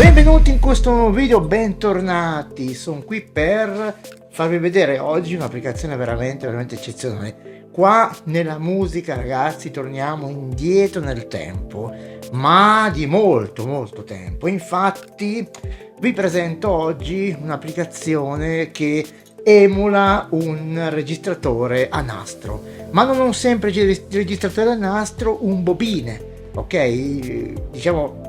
Benvenuti in questo nuovo video, bentornati. Sono qui per farvi vedere oggi un'applicazione veramente eccezionale. Qua nella musica, ragazzi, torniamo indietro nel tempo, ma di molto tempo. Infatti vi presento oggi un'applicazione che emula un registratore a nastro, ma non un semplice registratore a nastro, un bobine, ok? Diciamo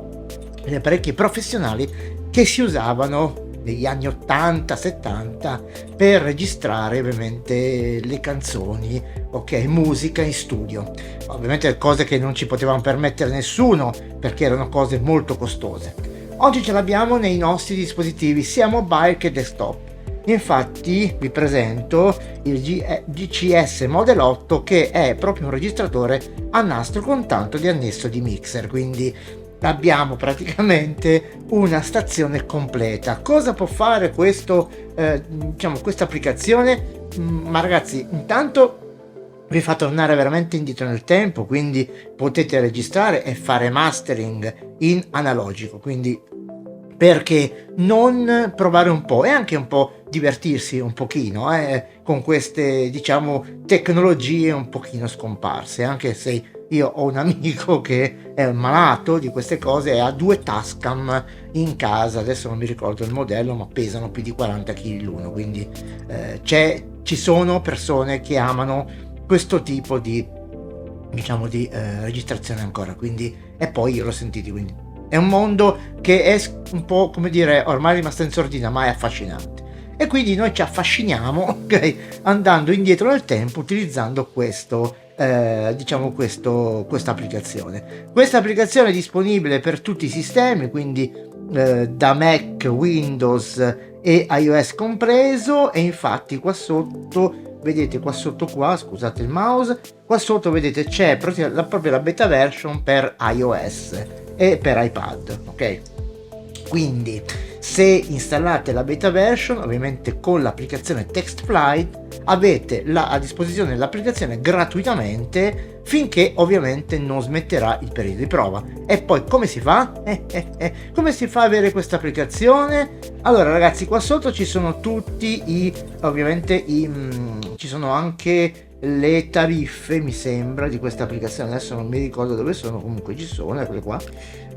le apparecchi professionali che si usavano negli anni 80-70 per registrare ovviamente le canzoni, ok, musica in studio. Ovviamente cose che non ci potevamo permettere nessuno perché erano cose molto costose. Oggi ce l'abbiamo nei nostri dispositivi sia mobile che desktop. Infatti vi presento il GCS Model 8, che è proprio un registratore a nastro con tanto di annesso di mixer, quindi abbiamo praticamente una stazione completa. Cosa può fare questa applicazione? Ma ragazzi, intanto vi fa tornare veramente indietro nel tempo, quindi potete registrare e fare mastering in analogico, quindi perché non provare un po' e anche un po' divertirsi un pochino con queste, diciamo, tecnologie un pochino scomparse, anche se io ho un amico che è malato di queste cose e ha 2 Tascam in casa, adesso non mi ricordo il modello, ma pesano più di 40 kg l'uno, quindi ci sono persone che amano questo tipo di, diciamo, di registrazione ancora, quindi, e poi io l'ho sentito, quindi è un mondo che è un po', come dire, ormai rimasto in sordina, ma è affascinante. E quindi noi ci affasciniamo, ok, andando indietro nel tempo utilizzando questa applicazione. Questa applicazione è disponibile per tutti i sistemi, quindi da Mac, Windows e iOS compreso, e infatti qua sotto vedete, scusate il mouse, qua sotto vedete c'è proprio la beta version per iOS e per iPad, ok? Quindi se installate la beta version, ovviamente con l'applicazione TextFlight, avete a disposizione l'applicazione gratuitamente finché ovviamente non smetterà il periodo di prova. E poi come si fa? Come si fa a avere questa applicazione? Allora ragazzi, qua sotto ci sono tutti ci sono anche le tariffe, mi sembra, di questa applicazione. Adesso non mi ricordo dove sono, comunque ci sono, eccole qua.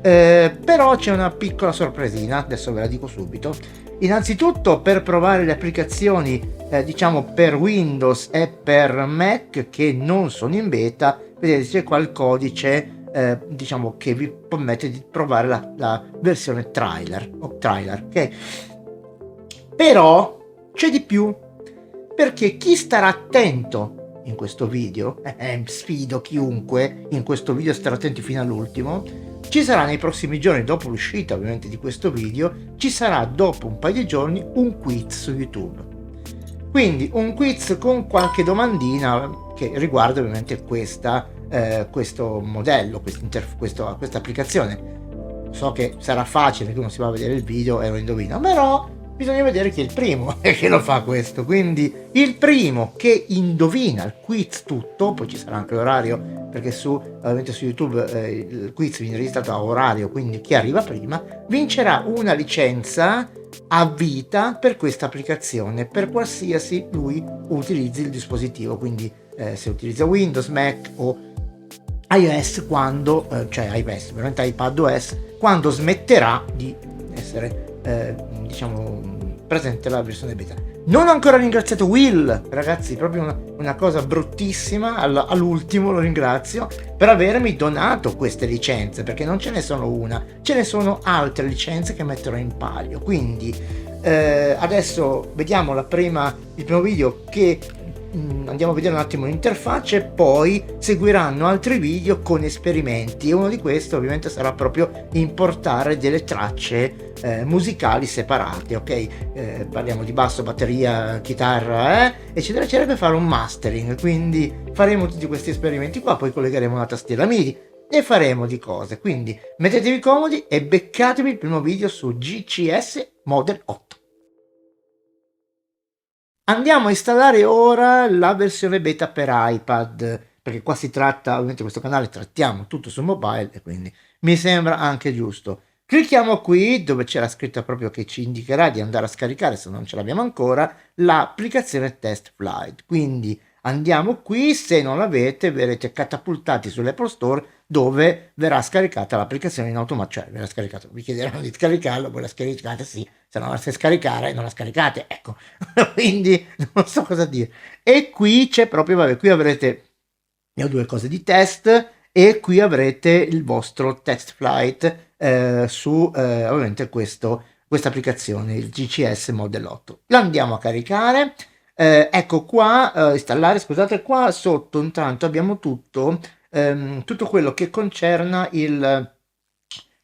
Però c'è una piccola sorpresina, adesso ve la dico subito. Innanzitutto, per provare le applicazioni diciamo per Windows e per Mac che non sono in beta, vedete c'è qua il codice diciamo che vi permette di provare la versione trailer, ok? Però c'è di più, perché chi starà attento in questo video, sfido chiunque in questo video a stare attenti fino all'ultimo, ci sarà nei prossimi giorni, dopo l'uscita ovviamente di questo video, ci sarà dopo un paio di giorni un quiz su YouTube. Quindi un quiz con qualche domandina che riguarda ovviamente questo modello, questa applicazione. So che sarà facile che uno si va a vedere il video e lo indovina, però bisogna vedere chi è il primo che lo fa questo. Quindi il primo che indovina il quiz tutto, poi ci sarà anche l'orario, perché ovviamente su YouTube il quiz viene registrato a orario, quindi chi arriva prima vincerà una licenza a vita per questa applicazione, per qualsiasi lui utilizzi il dispositivo, quindi se utilizza Windows, Mac o iOS, quando cioè iOS, veramente iPadOS, quando smetterà di essere presente la versione beta. Non ho ancora ringraziato Will, ragazzi, proprio una cosa bruttissima, all'ultimo lo ringrazio per avermi donato queste licenze, perché non ce ne sono una, ce ne sono altre licenze che metterò in palio. Quindi adesso vediamo il primo video che andiamo a vedere un attimo l'interfaccia, e poi seguiranno altri video con esperimenti, e uno di questi ovviamente sarà proprio importare delle tracce musicali separate, ok? Parliamo di basso, batteria, chitarra, eccetera, per fare un mastering. Quindi faremo tutti questi esperimenti qua, poi collegheremo una tastiera MIDI e faremo di cose. Quindi mettetevi comodi e beccatevi il primo video su GCS Model 8. Andiamo a installare ora la versione beta per iPad, perché qua si tratta, ovviamente questo canale trattiamo tutto su mobile, e quindi mi sembra anche giusto. Clicchiamo qui dove c'è la scritta proprio che ci indicherà di andare a scaricare, se non ce l'abbiamo ancora, l'applicazione Test Flight. Quindi andiamo qui, se non l'avete verrete catapultati sull'Apple Store dove verrà scaricata l'applicazione in automatico, cioè verrà scaricata, vi chiederanno di scaricarlo, voi la scaricate, sì, se non la sai scaricare non la scaricate, ecco. Quindi non so cosa dire. E qui c'è proprio, vabbè, qui avrete le due cose di test e qui avrete il vostro test flight su ovviamente questa applicazione, il GCS Model 8. Lo andiamo a caricare. Ecco qua, installare, scusate, qua sotto intanto abbiamo tutto quello che concerna il,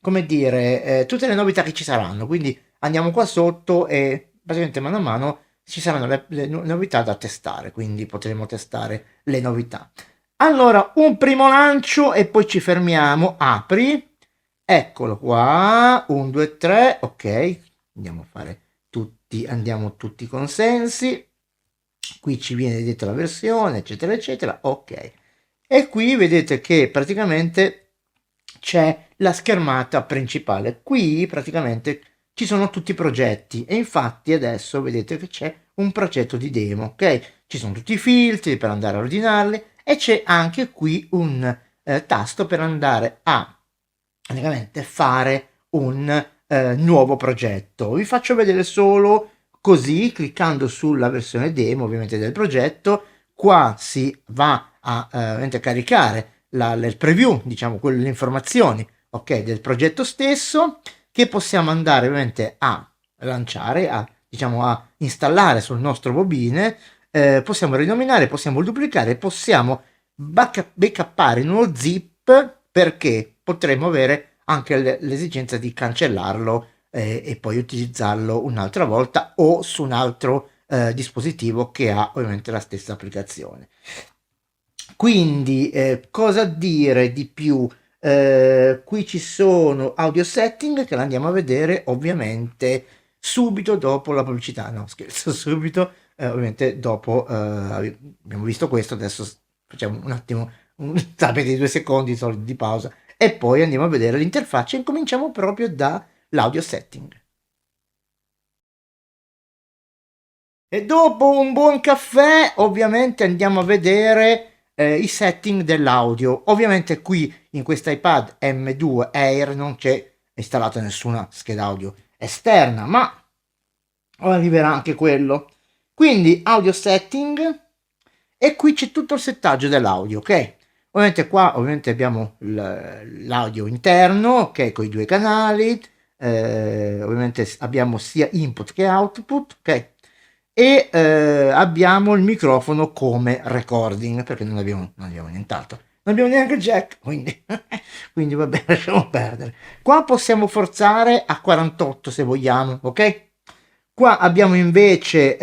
come dire, tutte le novità che ci saranno. Quindi andiamo qua sotto e praticamente mano a mano ci saranno le novità da testare, quindi potremo testare le novità. Allora, un primo lancio e poi ci fermiamo. Apri, eccolo qua, 1, 2, 3, ok, andiamo a fare tutti, andiamo tutti i consensi, qui ci viene detto la versione, eccetera, eccetera, ok. E qui vedete che praticamente c'è la schermata principale. Qui praticamente ci sono tutti i progetti e infatti adesso vedete che c'è un progetto di demo, ok? Ci sono tutti i filtri per andare a ordinarli e c'è anche qui un tasto per andare a praticamente fare un nuovo progetto. Vi faccio vedere solo così, cliccando sulla versione demo ovviamente del progetto. Qua si va a caricare il preview, diciamo, le informazioni, ok, del progetto stesso, che possiamo andare ovviamente a lanciare, diciamo, a installare sul nostro bobine. Possiamo rinominare, possiamo duplicare, possiamo backuppare in uno zip, perché potremo avere anche l'esigenza di cancellarlo e poi utilizzarlo un'altra volta o su un altro dispositivo che ha ovviamente la stessa applicazione. Quindi cosa dire di più? Qui ci sono audio setting che andiamo a vedere ovviamente subito dopo la pubblicità. No, scherzo, subito, ovviamente dopo abbiamo visto questo, adesso facciamo un attimo sapete, 2 secondi soliti di pausa e poi andiamo a vedere l'interfaccia e incominciamo proprio dall'audio setting. E dopo un buon caffè ovviamente andiamo a vedere i setting dell'audio. Ovviamente qui in questo iPad M2 Air non c'è installata nessuna scheda audio esterna, ma arriverà anche quello. Quindi audio setting e qui c'è tutto il settaggio dell'audio, ok? Ovviamente qua ovviamente abbiamo l'audio interno, ok, con i 2 canali, ovviamente abbiamo sia input che output, ok? E abbiamo il microfono come recording, perché non abbiamo nient'altro. Non abbiamo neanche il jack, quindi, quindi vabbè, lasciamo perdere. Qua possiamo forzare a 48 se vogliamo, ok? Qua abbiamo invece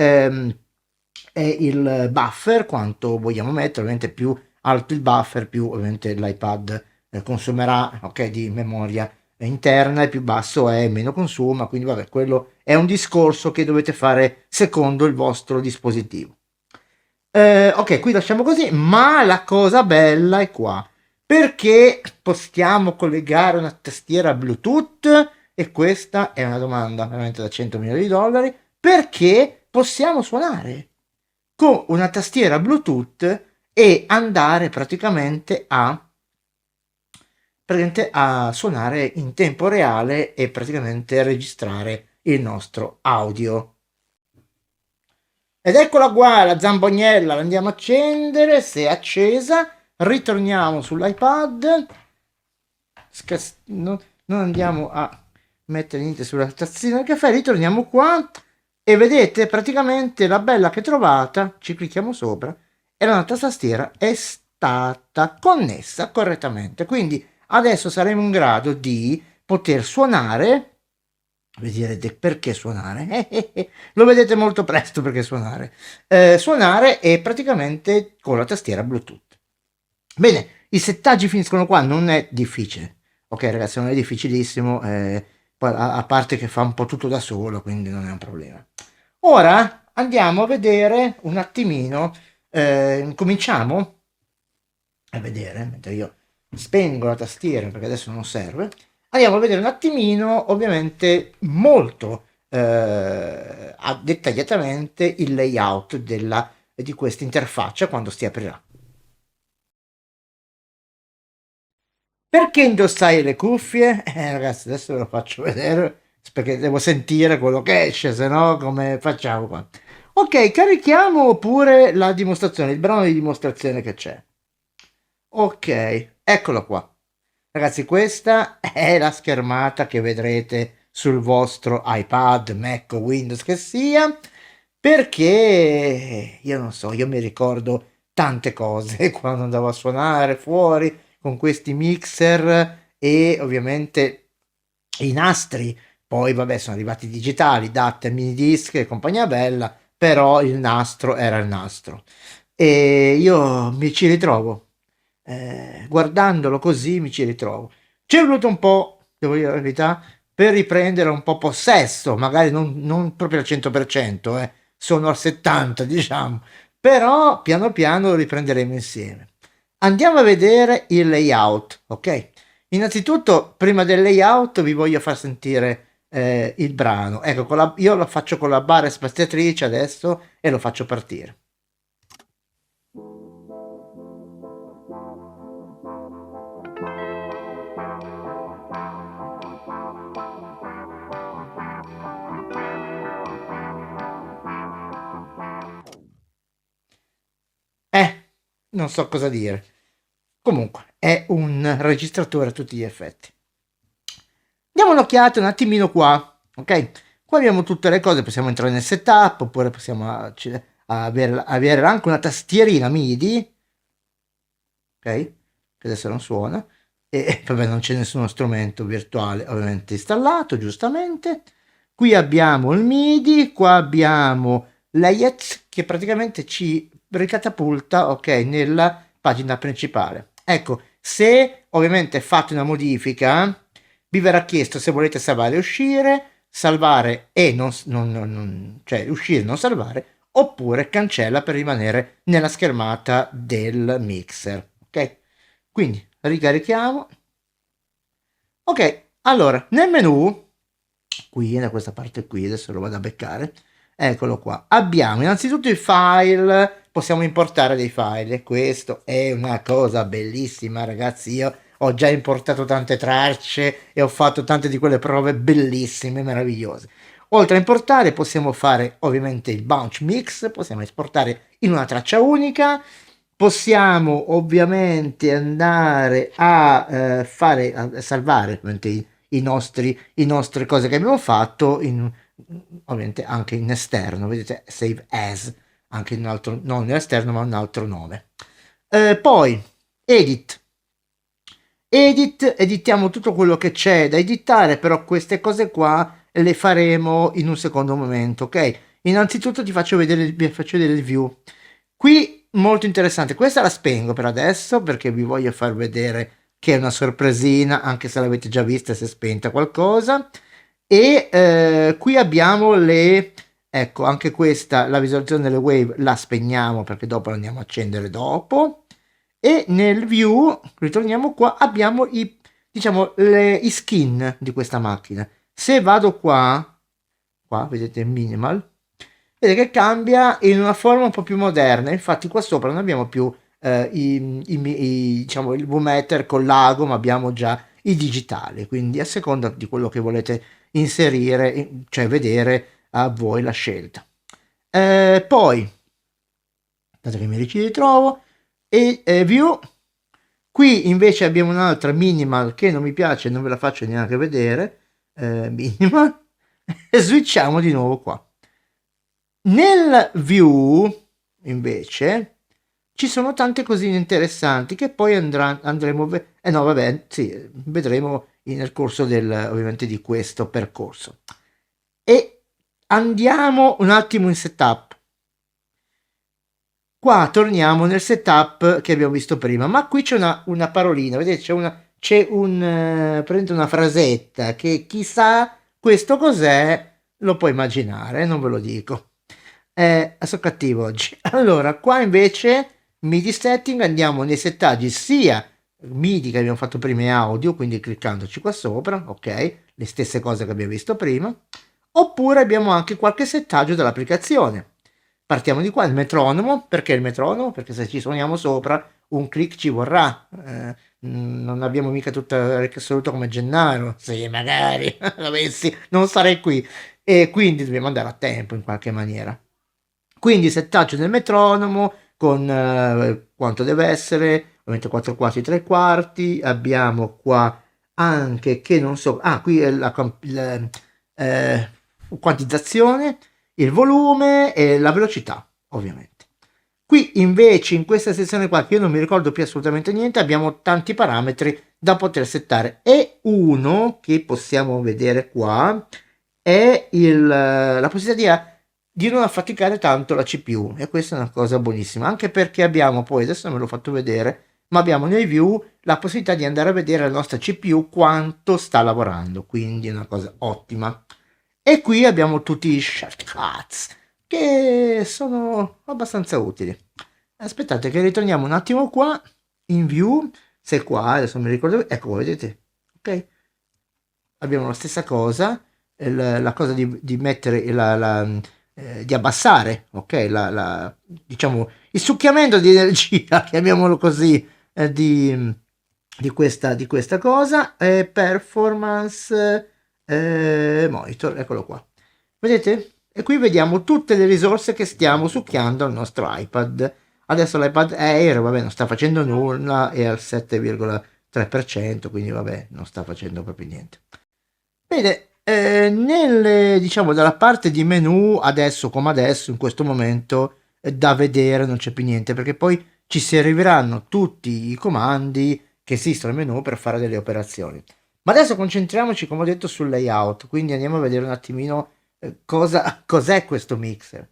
il buffer, quanto vogliamo mettere, ovviamente più alto il buffer, più ovviamente l'iPad consumerà, ok, di memoria interna, e più basso è, meno consuma, quindi vabbè, quello è un discorso che dovete fare secondo il vostro dispositivo. Ok, qui lasciamo così, ma la cosa bella è qua, perché possiamo collegare una tastiera Bluetooth, e questa è una domanda veramente da 100 milioni di dollari, perché possiamo suonare con una tastiera Bluetooth e andare praticamente a suonare in tempo reale e praticamente registrare il nostro audio. Ed eccola qua, la zambognella, la andiamo a accendere, se è accesa, ritorniamo sull'iPad, non andiamo a mettere niente sulla tazzina del caffè, ritorniamo qua e vedete praticamente la bella che trovata, ci clicchiamo sopra e la nostra tastiera è stata connessa correttamente, quindi adesso saremo in grado di poter suonare. Vi direte perché suonare? Lo vedete molto presto perché suonare. Suonare e praticamente con la tastiera Bluetooth. Bene, i settaggi finiscono qua, non è difficile. Ok ragazzi, non è difficilissimo, a parte che fa un po' tutto da solo, quindi non è un problema. Ora andiamo a vedere un attimino, cominciamo a vedere, mentre io spengo la tastiera perché adesso non serve, Andiamo a vedere un attimino, ovviamente molto dettagliatamente il layout di questa interfaccia quando si aprirà. Perché indossai le cuffie? Ragazzi, adesso ve lo faccio vedere perché devo sentire quello che esce, se no come facciamo qua? Ok, carichiamo pure la dimostrazione, il brano di dimostrazione che c'è. Ok, eccolo qua. Ragazzi, questa è la schermata che vedrete sul vostro iPad, Mac o Windows che sia, perché io non so, io mi ricordo tante cose quando andavo a suonare fuori con questi mixer e ovviamente i nastri. Poi vabbè, sono arrivati i digitali, DAT, mini disc e compagnia bella, però il nastro era il nastro. E io mi ci ritrovo. Guardandolo così mi ci ritrovo. Ci è voluto un po', devo dire la verità, per riprendere un po' possesso, magari non proprio al 100%, sono al 70%, diciamo, però piano piano lo riprenderemo insieme. Andiamo a vedere il layout, ok? Innanzitutto, prima del layout, vi voglio far sentire il brano. Ecco, io lo faccio con la barra spaziatrice adesso e lo faccio partire. Non so cosa dire. Comunque, è un registratore a tutti gli effetti. Diamo un'occhiata un attimino qua, ok? Qua abbiamo tutte le cose, possiamo entrare nel setup, oppure possiamo avere anche una tastierina MIDI, ok? Che adesso non suona, e vabbè non c'è nessuno strumento virtuale ovviamente installato, giustamente. Qui abbiamo il MIDI, qua abbiamo l'AIET che praticamente ci ricatapulta, ok, nella pagina principale. Ecco, se ovviamente fate una modifica, vi verrà chiesto se volete salvare e uscire, salvare e cioè uscire e non salvare, oppure cancella per rimanere nella schermata del mixer, ok? Quindi ricarichiamo. Ok, allora nel menu, qui da questa parte qui, adesso lo vado a beccare, eccolo qua, abbiamo innanzitutto i file, possiamo importare dei file e questo è una cosa bellissima, ragazzi. Io ho già importato tante tracce e ho fatto tante di quelle prove bellissime, meravigliose. Oltre a importare possiamo fare ovviamente il bunch mix, possiamo esportare in una traccia unica, possiamo ovviamente andare a a salvare ovviamente i nostre cose che abbiamo fatto ovviamente anche in esterno, vedete save as, anche in un altro, non nell'esterno ma un altro nome. Poi edit. Editiamo tutto quello che c'è da editare, però queste cose qua le faremo in un secondo momento, ok? Innanzitutto vi faccio vedere il view. Qui molto interessante, questa la spengo per adesso perché vi voglio far vedere che è una sorpresina, anche se l'avete già vista, si è spenta qualcosa. E qui abbiamo ecco, anche questa, la visualizzazione delle wave la spegniamo perché dopo la andiamo a accendere dopo. E nel view, ritorniamo qua, abbiamo diciamo, i skin di questa macchina. Se vado qua vedete minimal, vedete che cambia in una forma un po' più moderna. Infatti qua sopra non abbiamo più diciamo, il V-meter con l'ago, ma abbiamo già i digitali. Quindi a seconda di quello che volete inserire, cioè vedere a voi la scelta. Poi, aspetta che mi ritrovo, e view. Qui invece abbiamo un'altra minimal che non mi piace, non ve la faccio neanche vedere, minimal, e switchiamo di nuovo qua. Nel view invece ci sono tante cosine interessanti che poi andremo no vabbè sì, vedremo nel corso ovviamente di questo percorso. E andiamo un attimo in setup. Qua torniamo nel setup che abbiamo visto prima, ma qui c'è una parolina, vedete prende una frasetta che chissà questo cos'è, lo puoi immaginare, non ve lo dico. Sono cattivo oggi. Allora, qua invece MIDI setting, andiamo nei settaggi sia MIDI che abbiamo fatto prima e audio, quindi cliccandoci qua sopra, ok, le stesse cose che abbiamo visto prima, oppure abbiamo anche qualche settaggio dell'applicazione. Partiamo di qua, il metronomo. Perché il metronomo? Perché se ci suoniamo sopra un click ci vorrà. Non abbiamo mica tutta l'orecchio assoluto come Gennaro. Sì, magari avessi, non sarei qui. E quindi dobbiamo andare a tempo in qualche maniera. Quindi settaggio del metronomo con quanto deve essere, ovviamente 4 quarti, 3 quarti. Abbiamo qua anche che non so, qui è la quantizzazione, il volume e la velocità, ovviamente. Qui invece in questa sezione qua, che io non mi ricordo più assolutamente niente, abbiamo tanti parametri da poter settare, e uno che possiamo vedere qua è la possibilità di non affaticare tanto la CPU, e questa è una cosa buonissima, anche perché abbiamo poi, adesso non me l'ho fatto vedere, ma abbiamo nei view la possibilità di andare a vedere la nostra CPU quanto sta lavorando, quindi è una cosa ottima. E qui abbiamo tutti i shortcuts che sono abbastanza utili. Aspettate che ritorniamo un attimo qua in view, se qua adesso mi ricordo, ecco, vedete, ok, abbiamo la stessa cosa, la cosa di mettere di abbassare, ok, diciamo il succhiamento di energia, chiamiamolo così, di questa cosa, performance monitor, eccolo qua, vedete? E qui vediamo tutte le risorse che stiamo succhiando al nostro iPad. Adesso l'iPad Air, vabbè, non sta facendo nulla, è al 7,3%, quindi vabbè, non sta facendo proprio niente. Bene, diciamo, dalla parte di menu, adesso come adesso, in questo momento, da vedere non c'è più niente, perché poi ci serviranno tutti i comandi che esistono nel menu per fare delle operazioni. Ma adesso concentriamoci, come ho detto, sul layout, quindi andiamo a vedere un attimino cos'è questo mixer.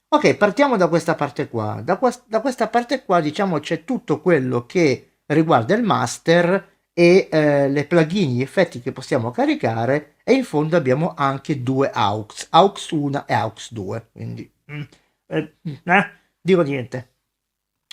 Ok, partiamo da questa parte qua. Da questa parte qua, diciamo, c'è tutto quello che riguarda il master e le plugin, gli effetti che possiamo caricare, e in fondo abbiamo anche due aux 1 e aux 2, quindi dico niente.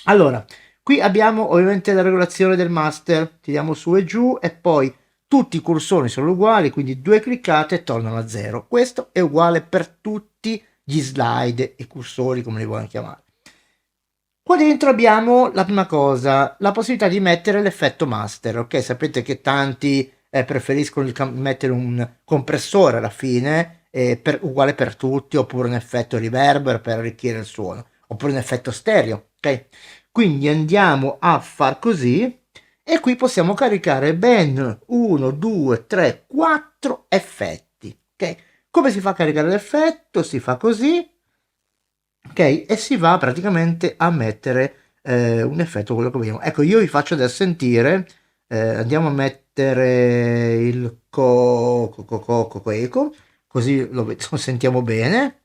Allora, qui abbiamo ovviamente la regolazione del master, tiriamo su e giù e poi tutti i cursori sono uguali, quindi due cliccate e tornano a zero. Questo è uguale per tutti gli slide e cursori, come li vogliono chiamare. Qua dentro abbiamo la prima cosa, la possibilità di mettere l'effetto master, ok? Sapete che tanti preferiscono mettere un compressore alla fine, uguale per tutti, oppure un effetto reverb per arricchire il suono, oppure un effetto stereo, ok? Quindi andiamo a far così, e qui possiamo caricare ben 1, 2, 3, 4 effetti, ok? Come si fa a caricare l'effetto? Si fa così, ok, e si va praticamente a mettere un effetto, quello che vogliamo. Ecco, io vi faccio adesso sentire, andiamo a mettere il eco, così lo sentiamo bene.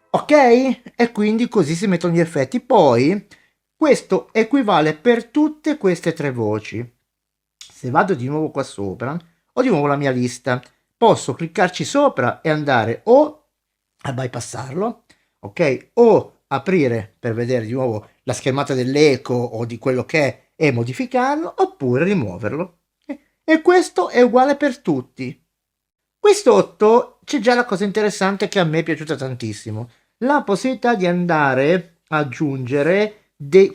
Ok? E quindi così si mettono gli effetti. Poi questo equivale per tutte queste tre voci. Se vado di nuovo qua sopra, ho di nuovo la mia lista. Posso cliccarci sopra e andare o a bypassarlo, ok? O aprire per vedere di nuovo la schermata dell'eco o di quello che è e modificarlo, oppure rimuoverlo. E questo è uguale per tutti. Qui sotto c'è già la cosa interessante che a me è piaciuta tantissimo, la possibilità di andare a aggiungere degli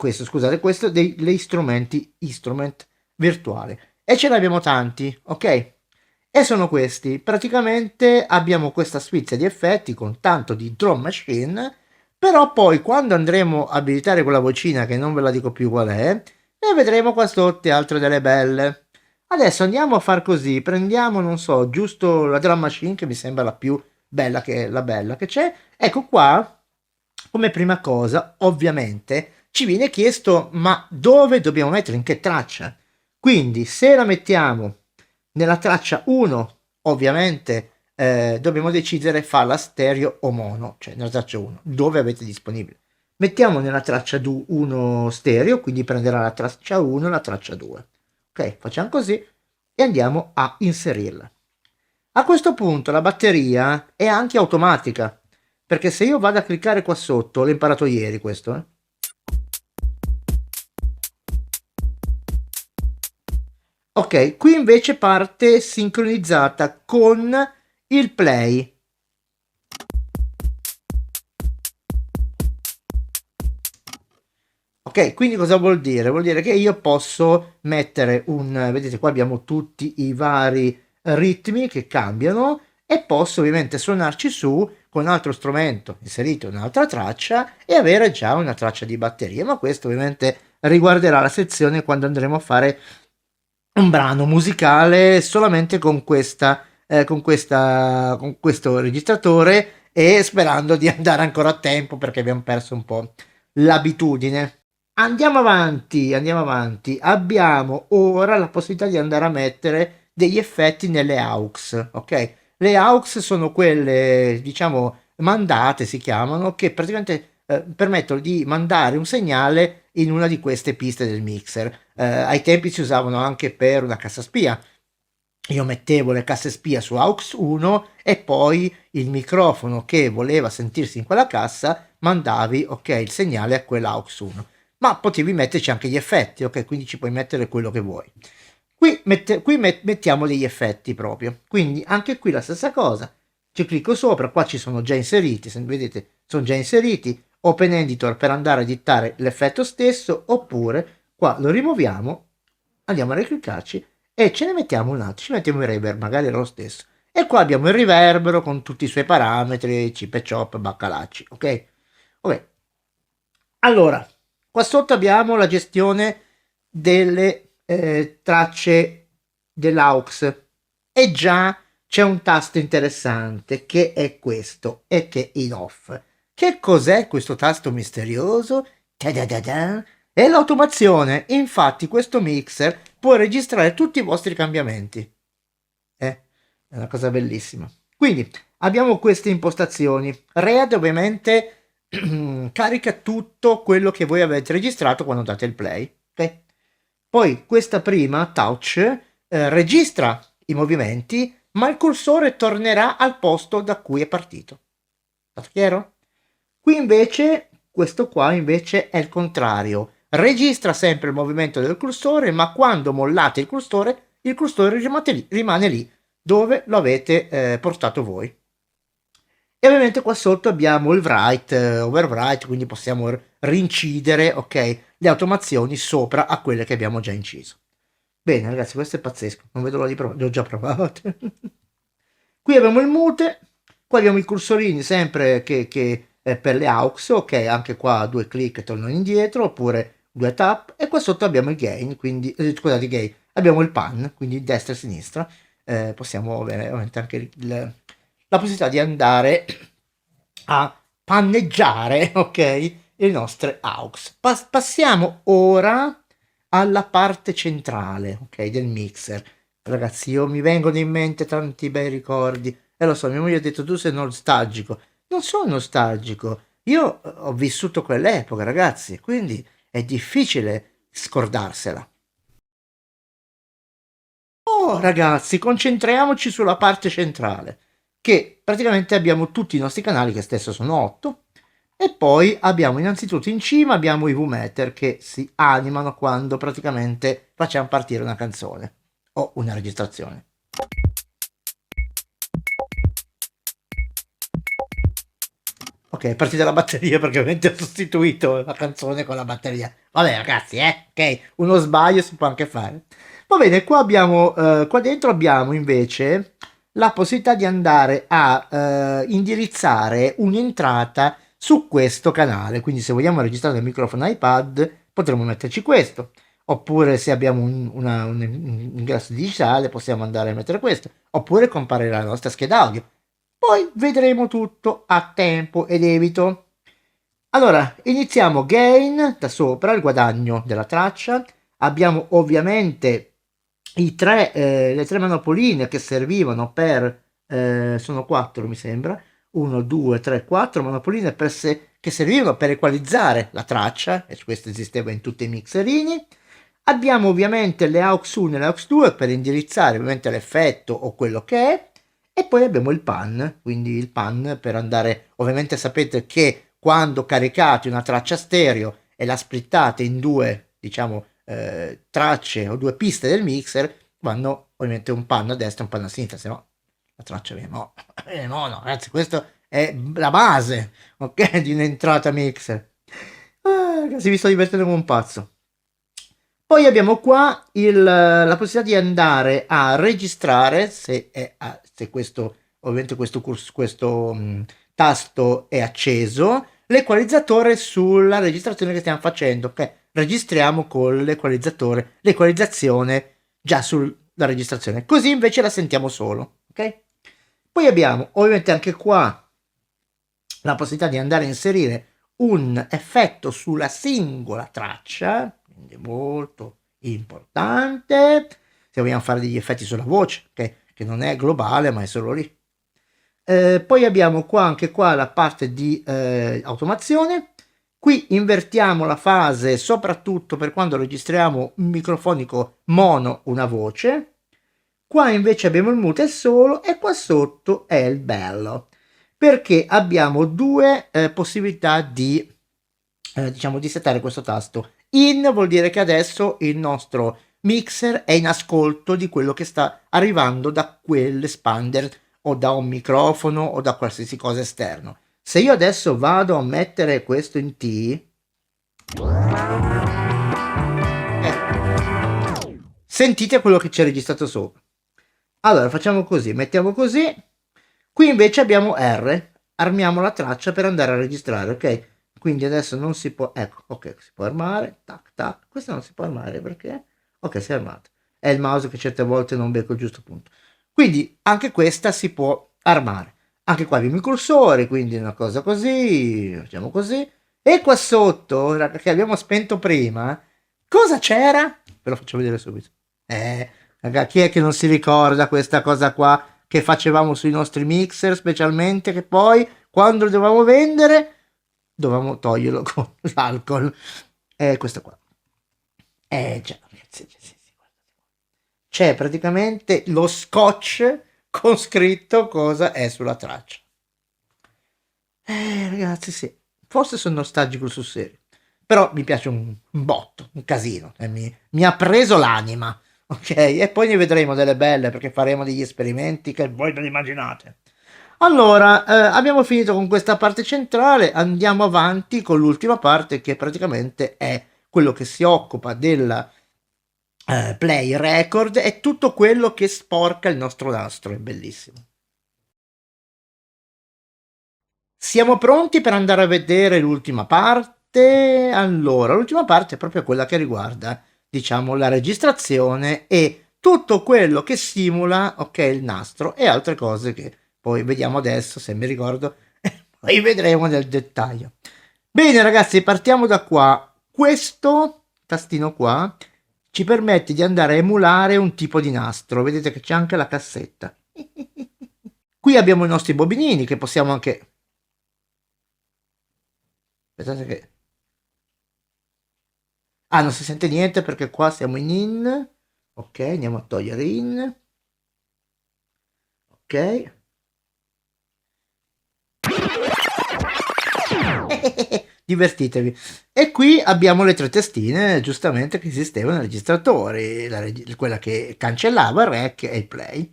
strumenti instrument virtuali, e ce ne abbiamo tanti, ok? E sono questi, praticamente abbiamo questa sfizia di effetti con tanto di drum machine, però poi quando andremo a abilitare quella vocina, che non ve la dico più qual è, ne vedremo qua sotto altre delle belle. Adesso andiamo a far così, prendiamo, non so, giusto la drum machine, che mi sembra la più bella che c'è. Ecco qua, come prima cosa, ovviamente, ci viene chiesto, ma dove dobbiamo mettere, in che traccia? Quindi, se la mettiamo nella traccia 1, ovviamente, dobbiamo decidere farla stereo o mono, cioè nella traccia 1, dove avete disponibile. mettiamo nella traccia 1 stereo, quindi prenderà la traccia 1 e la traccia 2. Ok, facciamo così e andiamo a inserirla. A questo punto la batteria è anche automatica, perché se io vado a cliccare qua sotto, l'ho imparato ieri questo, Ok, qui invece parte sincronizzata con il play. Ok, quindi cosa vuol dire? Vuol dire che io posso mettere vedete qua abbiamo tutti i vari ritmi che cambiano e posso ovviamente suonarci su con un altro strumento inserito in un'altra traccia e avere già una traccia di batteria, ma questo ovviamente riguarderà la sezione quando andremo a fare un brano musicale solamente con questo registratore e sperando di andare ancora a tempo perché abbiamo perso un po' l'abitudine. Andiamo avanti, andiamo avanti. Abbiamo ora la possibilità di andare a mettere degli effetti nelle aux, ok? Le aux sono quelle, diciamo, mandate, si chiamano, che praticamente permettono di mandare un segnale in una di queste piste del mixer. Ai tempi si usavano anche per una cassa spia. Io mettevo le casse spia su AUX 1 e poi il microfono che voleva sentirsi in quella cassa mandavi ok il segnale a quella AUX 1, ma potevi metterci anche gli effetti, ok, quindi ci puoi mettere quello che vuoi. Mettiamo degli effetti proprio, quindi anche qui la stessa cosa, ci clicco sopra, qua ci sono già inseriti, se vedete sono già inseriti, Open Editor per andare a editare l'effetto stesso, oppure qua lo rimuoviamo, andiamo a ricliccarci e ce ne mettiamo un altro, ci mettiamo il reverb, magari era lo stesso. E qua abbiamo il riverbero con tutti i suoi parametri, chip e chop, baccalacci, ok? Ok. Allora, qua sotto abbiamo la gestione delle tracce dell'aux e già c'è un tasto interessante che è questo e che è in off. Che cos'è questo tasto misterioso? Ta-da-da-da. È l'automazione, infatti questo mixer può registrare tutti i vostri cambiamenti. È una cosa bellissima. Quindi abbiamo queste impostazioni. Read ovviamente carica tutto quello che voi avete registrato quando date il play. Okay? Poi questa prima, touch, registra i movimenti, ma il cursore tornerà al posto da cui è partito. È chiaro? Qui invece, questo qua invece è il contrario. Registra sempre il movimento del cursore, ma quando mollate il cursore rimane lì dove lo avete portato voi. E ovviamente qua sotto abbiamo il write, overwrite, quindi possiamo rincidere, ok, le automazioni sopra a quelle che abbiamo già inciso. Bene ragazzi, questo è pazzesco, non vedo l'ora di provare, l'ho già provato. Qui abbiamo il mute, qua abbiamo i cursorini sempre che per le aux, ok, anche qua 2 clic tornano indietro, oppure 2 tap, e qua sotto abbiamo il gain, quindi, scusate, gain, abbiamo il pan, quindi destra e sinistra, possiamo avere ovviamente anche la possibilità di andare a panneggiare, ok, le nostre aux. Passiamo ora alla parte centrale, ok, del mixer. Ragazzi, io mi vengono in mente tanti bei ricordi. E lo so, mia moglie ha detto tu sei nostalgico. Non sono nostalgico. Io ho vissuto quell'epoca, ragazzi, quindi è difficile scordarsela. Oh, ragazzi, concentriamoci sulla parte centrale, che praticamente abbiamo tutti i nostri canali, che stesso sono 8, e poi abbiamo innanzitutto in cima abbiamo i V-meter che si animano quando praticamente facciamo partire una canzone o una registrazione. Ok, è partita la batteria perché ovviamente ho sostituito la canzone con la batteria. Vabbè ragazzi, ok, uno sbaglio si può anche fare. Va bene, qua abbiamo, qua dentro abbiamo invece la possibilità di andare a indirizzare un'entrata su questo canale. Quindi se vogliamo registrare il microfono iPad potremmo metterci questo. Oppure se abbiamo un ingresso digitale possiamo andare a mettere questo. Oppure comparire la nostra scheda audio. Poi vedremo tutto a tempo e debito. Allora, iniziamo gain da sopra, il guadagno della traccia. Abbiamo ovviamente le tre manopoline che servivano per, sono quattro mi sembra, 1, 2, 3, 4 manopoline per che servivano per equalizzare la traccia, e questo esisteva in tutti i mixerini. Abbiamo ovviamente le AUX 1 e le AUX 2 per indirizzare ovviamente l'effetto o quello che è, e poi abbiamo il pan, quindi il pan per andare, ovviamente sapete che quando caricate una traccia stereo e la splittate in due, diciamo, tracce o due piste del mixer, vanno ovviamente un pan a destra e un pan a sinistra, se no la traccia viene no, ragazzi, questo è la base, ok, di un'entrata mixer. Ragazzi, vi sto divertendo come un pazzo. Poi abbiamo qua la possibilità di andare a registrare, se questo, ovviamente questo tasto è acceso, l'equalizzatore sulla registrazione che stiamo facendo. Ok, registriamo con l'equalizzatore, l'equalizzazione già sulla registrazione, così invece la sentiamo solo. Ok? Poi abbiamo ovviamente anche qua la possibilità di andare a inserire un effetto sulla singola traccia, quindi molto importante se vogliamo fare degli effetti sulla voce, okay? Che non è globale ma è solo lì. Poi abbiamo qua anche qua la parte di automazione. Qui invertiamo la fase soprattutto per quando registriamo un microfonico mono, una voce. Qua invece abbiamo il mute solo, e qua sotto è il bello, perché abbiamo due possibilità di diciamo di settare questo tasto. In vuol dire che adesso il nostro mixer è in ascolto di quello che sta arrivando da quell'expander o da un microfono o da qualsiasi cosa esterno. Se io adesso vado a mettere questo in T, sentite quello che c'è registrato sopra. Allora facciamo così, mettiamo così. Qui invece abbiamo R, armiamo la traccia per andare a registrare, ok? Quindi adesso non si può, ecco, ok, si può armare, tac tac, questo non si può armare perché? Ok, si è armato. È il mouse che certe volte non becco il giusto punto. Quindi anche questa si può armare. Anche qua abbiamo i cursori, quindi una cosa così, facciamo così. E qua sotto, che abbiamo spento prima, cosa c'era? Ve lo faccio vedere subito. Raga, chi è che non si ricorda questa cosa qua che facevamo sui nostri mixer, specialmente, che poi quando lo dovevamo vendere dovevamo toglierlo con l'alcol. Questo qua. Già, ragazzi, c'è praticamente lo scotch con scritto cosa è sulla traccia. Ragazzi, sì, forse sono nostalgico sul serio, però mi piace un botto, un casino, mi ha preso l'anima. Ok, e poi ne vedremo delle belle perché faremo degli esperimenti che voi non immaginate. Allora, abbiamo finito con questa parte centrale, andiamo avanti con l'ultima parte che praticamente è quello che si occupa del play record e tutto quello che sporca il nostro nastro, è bellissimo. Siamo pronti per andare a vedere l'ultima parte? Allora, l'ultima parte è proprio quella che riguarda, diciamo, la registrazione e tutto quello che simula, ok, il nastro e altre cose che poi vediamo adesso, se mi ricordo, e poi vedremo nel dettaglio. Bene ragazzi, partiamo da qua. Questo tastino qua ci permette di andare a emulare un tipo di nastro. Vedete che c'è anche la cassetta. Qui abbiamo i nostri bobinini che possiamo anche... Aspettate che... Ah, non si sente niente perché qua siamo in. Ok, andiamo a togliere in. Ok. Divertitevi. E qui abbiamo le tre testine, giustamente, che esistevano nei registratori. Quella che cancellava il rec e il play.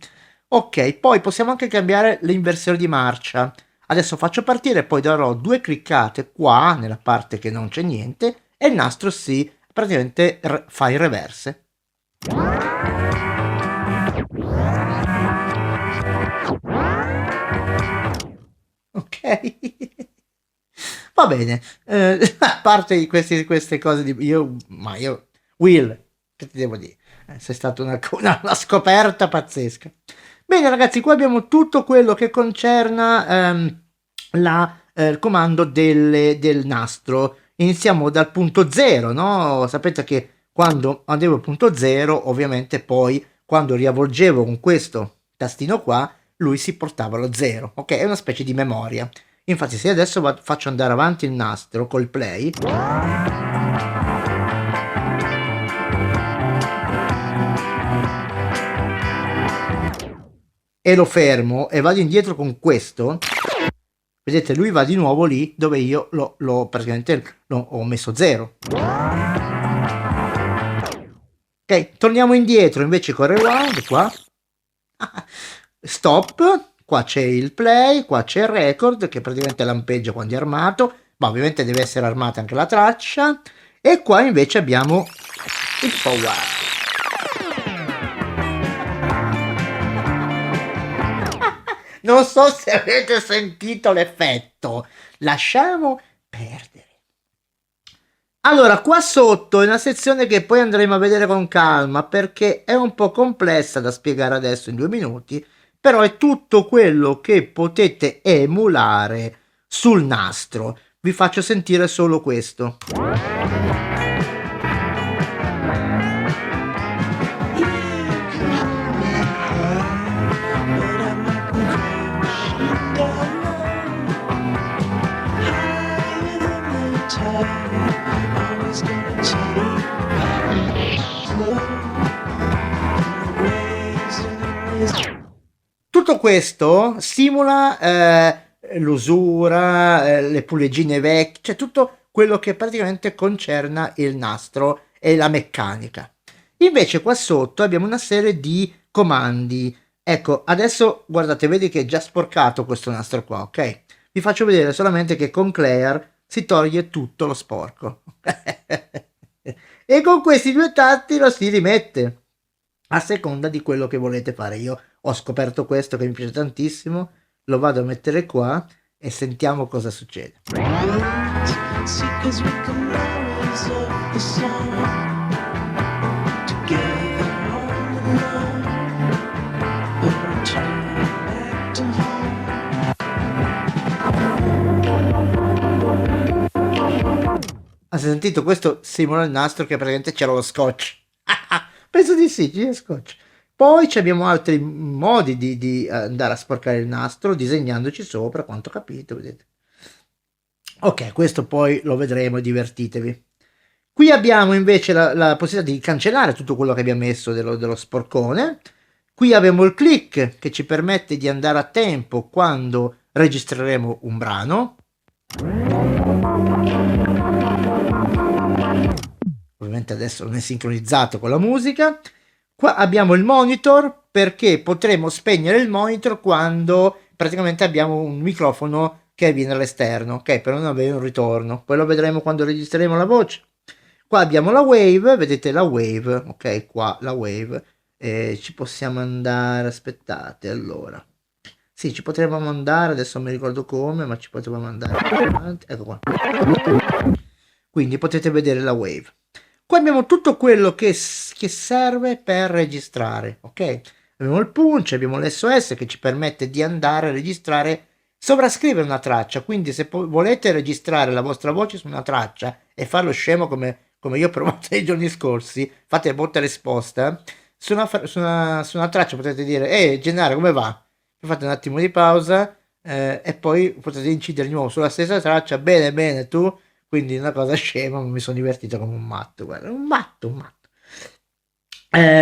Ok, poi possiamo anche cambiare l'inversione di marcia. Adesso faccio partire, poi darò due cliccate qua, nella parte che non c'è niente, e il nastro si praticamente fa il reverse. Ok. Va bene. A parte queste cose di... Io... Will, che ti devo dire? Sei stata una scoperta pazzesca. Bene ragazzi, qua abbiamo tutto quello che concerna il comando del nastro. Iniziamo dal punto 0, no? Sapete che quando andavo al punto 0, ovviamente poi quando riavvolgevo con questo tastino qua, lui si portava allo 0, ok? È una specie di memoria. Infatti se adesso faccio andare avanti il nastro col play, e lo fermo e vado indietro con questo, vedete, lui va di nuovo lì dove io praticamente ho messo 0. Ok, torniamo indietro invece con rewind qua. Stop, qua c'è il play, qua c'è il record che praticamente lampeggia quando è armato, ma ovviamente deve essere armata anche la traccia, e qua invece abbiamo il forward. Non so se avete sentito l'effetto, lasciamo perdere. Allora, qua sotto è una sezione che poi andremo a vedere con calma perché è un po' complessa da spiegare adesso in 2 minuti, però è tutto quello che potete emulare sul nastro. Vi faccio sentire solo questo. Tutto questo simula l'usura, le puleggine vecchie, cioè tutto quello che praticamente concerna il nastro e la meccanica. Invece qua sotto abbiamo una serie di comandi. Ecco, adesso guardate, vedi che è già sporcato questo nastro qua, ok? Vi faccio vedere solamente che con Claire si toglie tutto lo sporco. E con questi 2 tasti lo si rimette a seconda di quello che volete fare. Io ho scoperto questo che mi piace tantissimo, lo vado a mettere qua e sentiamo cosa succede. Hai sentito? Questo simula il nastro che praticamente c'era lo scotch. Penso di sì, c'è lo scotch. Poi abbiamo altri modi di andare a sporcare il nastro disegnandoci sopra, quanto ho capito, vedete. Ok, questo poi lo vedremo, divertitevi. Qui abbiamo invece la possibilità di cancellare tutto quello che abbiamo messo dello sporcone. Qui abbiamo il click che ci permette di andare a tempo quando registreremo un brano. Ovviamente adesso non è sincronizzato con la musica. Qua abbiamo il monitor perché potremo spegnere il monitor quando praticamente abbiamo un microfono che viene all'esterno, ok, per non avere un ritorno. Poi lo vedremo quando registreremo la voce. Qua abbiamo la wave, vedete la wave, ok, qua la wave. Ci possiamo andare, aspettate, allora. Sì, ci potremmo andare, adesso non mi ricordo come, ma ci potremmo andare. Ecco qua. Quindi potete vedere la wave. Qua abbiamo tutto quello che serve per registrare, ok? Abbiamo il punch, abbiamo l'SOS che ci permette di andare a registrare, sovrascrivere una traccia, quindi se volete registrare la vostra voce su una traccia e farlo scemo come io ho provato nei giorni scorsi, fate botta e risposta, su una traccia potete dire Gennaro come va? Fate un attimo di pausa e poi potete incidere di nuovo sulla stessa traccia, bene tu, quindi una cosa scema, ma mi sono divertito come un matto, guarda, un matto.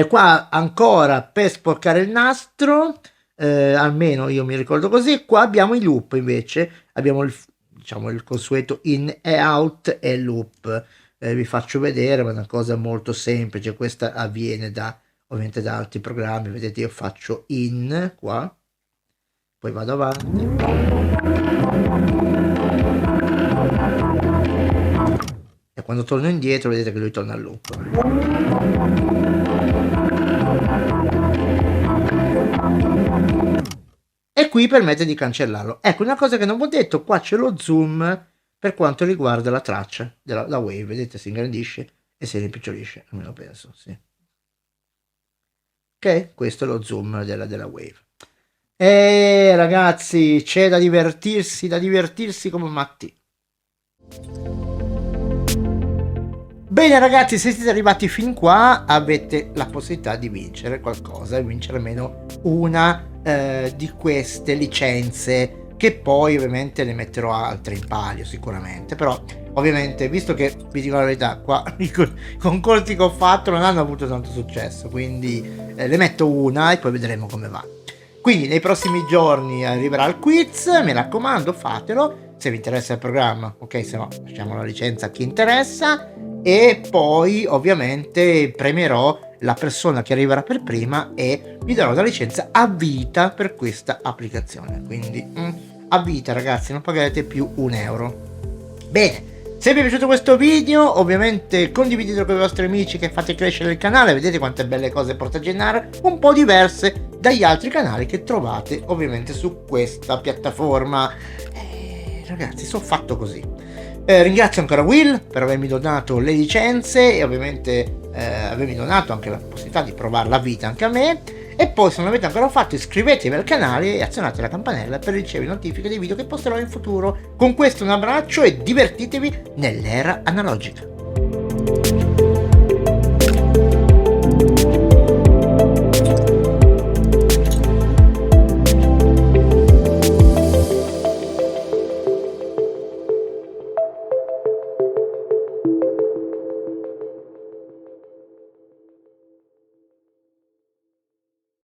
Qua ancora per sporcare il nastro, almeno io mi ricordo così. Qua abbiamo i loop invece, abbiamo il consueto in e out e loop. Vi faccio vedere, ma è una cosa molto semplice. Questa avviene ovviamente da altri programmi. Vedete, io faccio in qua, poi vado avanti. E quando torno indietro vedete che lui torna al loop. E qui permette di cancellarlo. Ecco, una cosa che non vi ho detto, qua c'è lo zoom per quanto riguarda la traccia della wave. Vedete, si ingrandisce e si rimpicciolisce, almeno penso, sì. Ok, questo è lo zoom della wave. E ragazzi, c'è da divertirsi come matti. Bene ragazzi, se siete arrivati fin qua avete la possibilità di vincere qualcosa, di vincere almeno una di queste licenze che poi ovviamente ne metterò altre in palio sicuramente, però ovviamente visto che vi dico la verità, qua i concorsi che ho fatto non hanno avuto tanto successo, quindi ne metto una e poi vedremo come va. Quindi nei prossimi giorni arriverà il quiz, mi raccomando fatelo se vi interessa il programma, ok, se no lasciamo la licenza a chi interessa, e poi ovviamente premierò la persona che arriverà per prima e vi darò la licenza a vita per questa applicazione, quindi a vita ragazzi, non pagherete più €1. Bene, se vi è piaciuto questo video ovviamente condividetelo con i vostri amici, che fate crescere il canale, vedete quante belle cose porta Gennaro, un po' diverse dagli altri canali che trovate ovviamente su questa piattaforma. Ragazzi, sono fatto così. Ringrazio ancora Will per avermi donato le licenze e ovviamente avermi donato anche la possibilità di provare la vita anche a me. E poi se non l'avete ancora fatto iscrivetevi al canale e azionate la campanella per ricevere notifiche dei video che posterò in futuro. Con questo un abbraccio e divertitevi nell'era analogica.